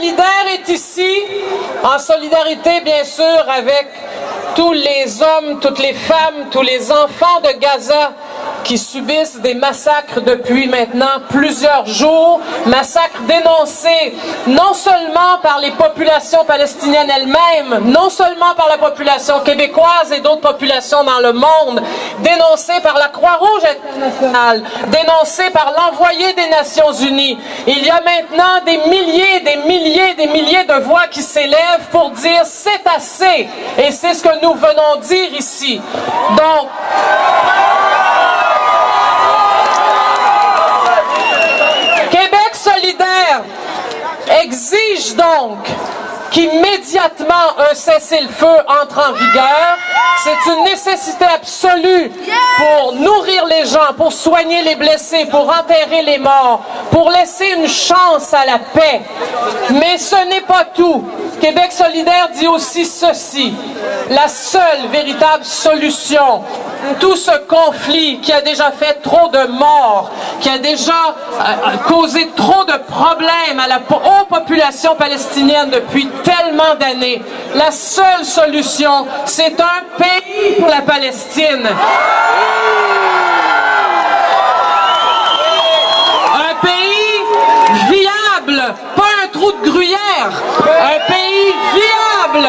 solidaire est ici, en solidarité bien sûr avec tous les hommes, toutes les femmes, tous les enfants de Gaza qui subissent des massacres depuis maintenant plusieurs jours, massacres dénoncés non seulement par les populations palestiniennes elles-mêmes, non seulement par la population québécoise et d'autres populations dans le monde, dénoncés par la Croix-Rouge internationale, dénoncés par l'envoyé des Nations Unies. Il y a maintenant des milliers de voix qui s'élèvent pour dire c'est assez, et c'est ce que nous venons dire ici. Donc, Québec solidaire exige donc qu'immédiatement un cessez-le-feu entre en vigueur. C'est une nécessité absolue pour nourrir les gens, pour soigner les blessés, pour enterrer les morts, pour laisser une chance à la paix. Mais ce n'est pas tout. Québec solidaire dit aussi ceci: la seule véritable solution à tout ce conflit qui a déjà fait trop de morts, qui a déjà causé trop de problèmes aux populations palestiniennes depuis tellement d'années, la seule solution, c'est un pays pour la Palestine. Un pays viable, pas un trou de gruyère. Un pays viable.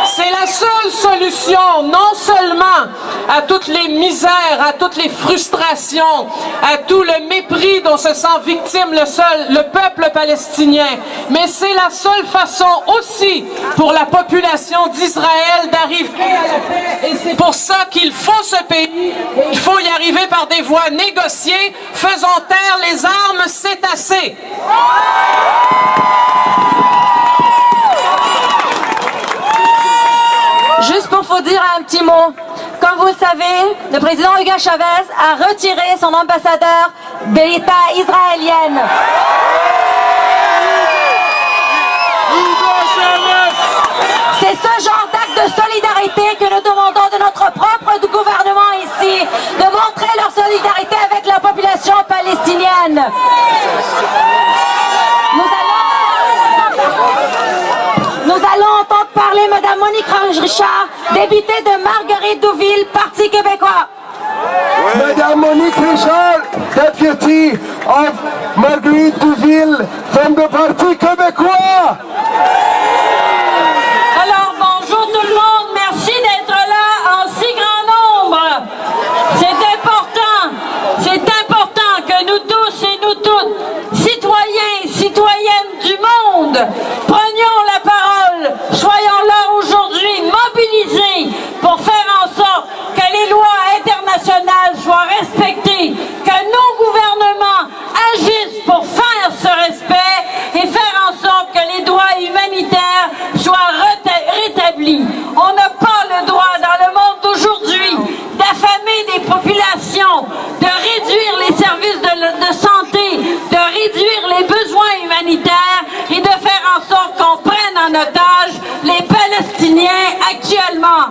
C'est la seule solution, non seulement à toutes les misères, à toutes les frustrations, à tout le mépris dont se sent victime le peuple palestinien, mais c'est la seule façon aussi pour la population d'Israël d'arriver à la paix. Et c'est pour ça qu'il faut ce pays. Il faut y arriver par des voies négociées. Faisons taire les armes, c'est assez. Juste pour vous dire un petit mot, comme vous le savez, le président Hugo Chavez a retiré son ambassadeur de l'État israélienne. C'est ce genre d'acte de solidarité que nous demandons de notre propre gouvernement ici, de montrer leur solidarité avec la population palestinienne. Nous allons entendre parler Mme Monique Richard, députée de Marguerite-Douville, Parti québécois. Mme Monique Richard, deputy of Marguerite-Douville from the Parti québécois. Alors bonjour tout le monde, merci d'être là en si grand nombre. C'est important que nous tous et nous toutes, citoyens, citoyennes du monde, prenions la parole, soyons là aujourd'hui mobilisés pour faire en sorte que les lois internationales soient respectées, que nos gouvernements agissent pour faire ce respect et faire en sorte que les droits humanitaires soient rétablis. On n'a pas le droit dans le monde d'aujourd'hui d'affamer des populations, de réduire les services de santé, de réduire les besoins humanitaires et de faire en sorte qu'on prenne en otage les Palestiniens actuellement.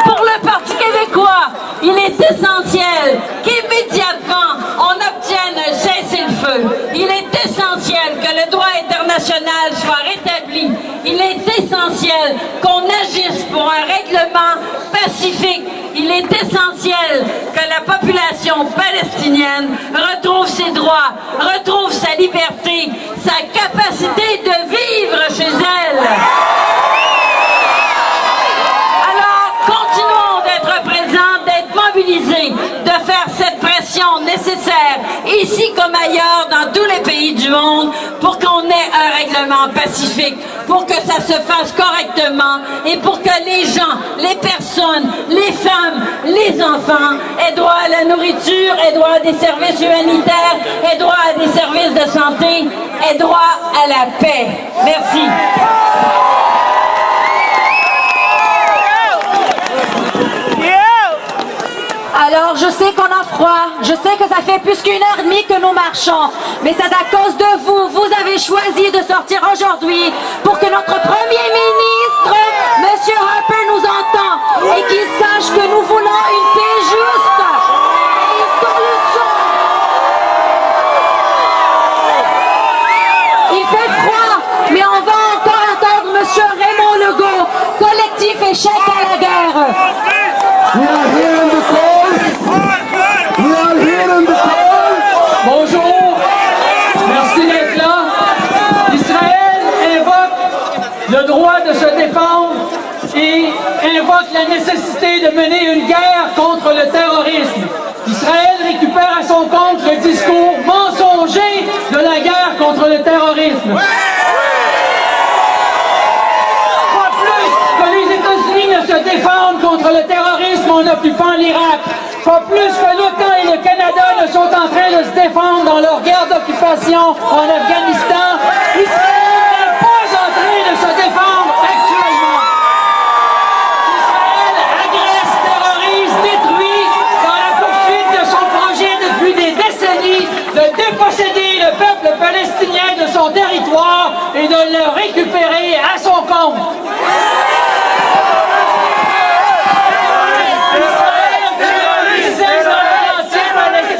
Pour le Parti québécois, il est essentiel qu'immédiatement on obtienne un cessez-le-feu. Il est essentiel que le droit international soit rétabli. Il est essentiel qu'on agisse pour un règlement pacifique. Il est essentiel que la population palestinienne retrouve ses droits, retrouve sa liberté, sa capacité de vivre chez elle. Alors, continuons d'être présents, d'être mobilisés, de faire cette pression nécessaire, ici comme ailleurs, dans tous les pays du monde, pour qu'on ait un règlement pacifique, pour que ça se fasse correctement et pour que les gens, les personnes, les femmes, les enfants aient droit à la nourriture, aient droit à des services humanitaires, aient droit à des services de santé, aient droit à la paix. Merci. Alors, je sais qu'on a froid, je sais que ça fait plus qu'1h30 que nous marchons, mais c'est à cause de vous. Vous avez choisi de sortir aujourd'hui pour que notre Premier ministre, M. Harper, nous entende et qu'il sache que nous voulons une paix juste et une solution le droit de se défendre et invoque la nécessité de mener une guerre contre le terrorisme. Israël récupère à son compte le discours mensonger de la guerre contre le terrorisme. Pas plus que les États-Unis ne se défendent contre le terrorisme en occupant l'Irak. Pas plus que l'OTAN et le Canada ne sont en train de se défendre dans leur guerre d'occupation en Afghanistan. Israël n'est pas en train de se défendre actuellement. Israël agresse, terrorise, détruit dans la poursuite de son projet depuis des décennies de déposséder le peuple palestinien de son territoire et de le récupérer à son compte.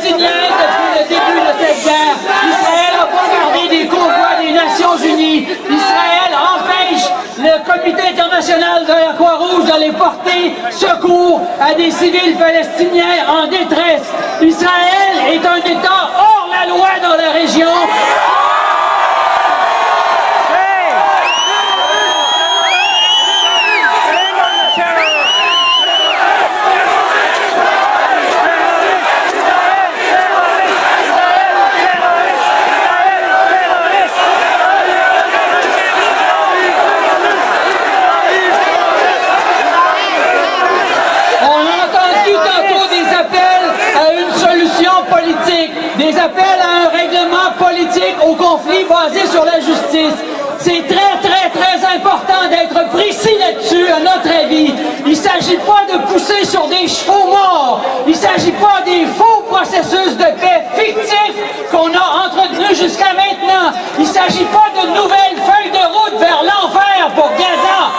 Depuis le début de cette guerre, Israël a bombardé des convois des Nations Unies. Israël empêche le Comité international de la Croix-Rouge d'aller porter secours à des civils palestiniens en détresse. Israël est un État hors la loi dans la région. Des appels à un règlement politique au conflit basé sur la justice. C'est très important d'être précis là-dessus, à notre avis. Il ne s'agit pas de pousser sur des chevaux morts. Il ne s'agit pas des faux processus de paix fictifs qu'on a entretenus jusqu'à maintenant. Il ne s'agit pas de nouvelles feuilles de route vers l'enfer pour Gaza.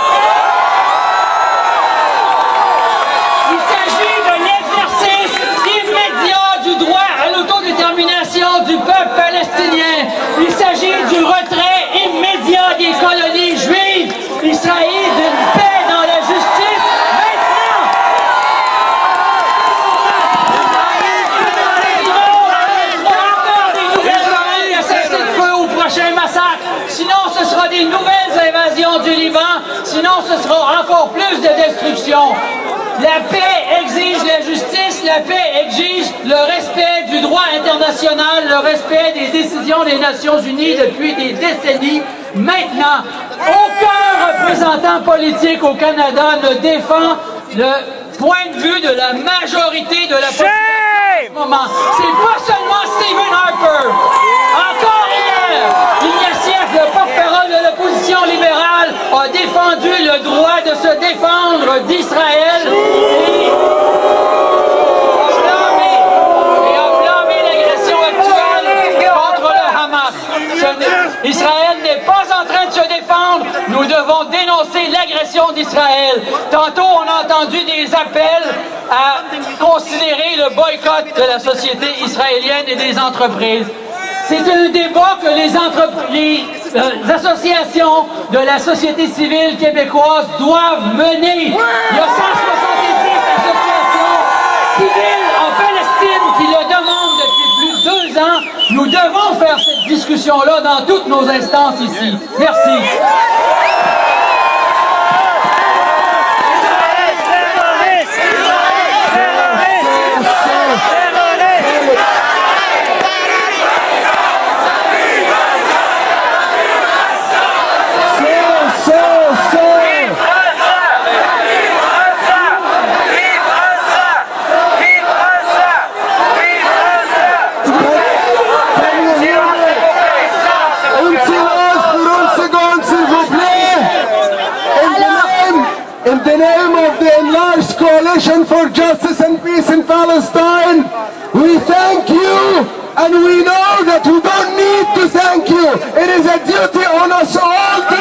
Il s'agit de l'exercice immédiat du droit à l'autodétermination du peuple palestinien. Il s'agit du retrait immédiat des colonies juives. Il s'agit d'une paix dans la justice maintenant. Sinon, des nouvelles oreilles à cesser de feu au prochain massacre. Sinon, ce sera des nouvelles invasions du Liban. Sinon, ce sera encore plus de destruction. La paix exige la justice, la paix exige le respect du droit international, le respect des décisions des Nations Unies depuis des décennies. Maintenant, aucun représentant politique au Canada ne défend le point de vue de la majorité de la population en ce moment. C'est pas seulement Stephen Harper. Encore hier, Ignatieff, le porte-parole de l'opposition libérale, a défendu le droit de se défendre d'Israël et a blâmé l'agression actuelle contre le Hamas. Israël n'est pas en train de se défendre. Nous devons dénoncer l'agression d'Israël. Tantôt, on a entendu des appels à considérer le boycott de la société israélienne et des entreprises. C'est un débat que les associations de la société civile québécoise doivent mener. Il y a 170 associations civiles en Palestine qui le demandent depuis plus de 2 ans. Nous devons faire cette discussion-là dans toutes nos instances ici. Merci. In the name of the enlarged Coalition for Justice and Peace in Palestine, we thank you, and we know that we don't need to thank you. It is a duty on us all to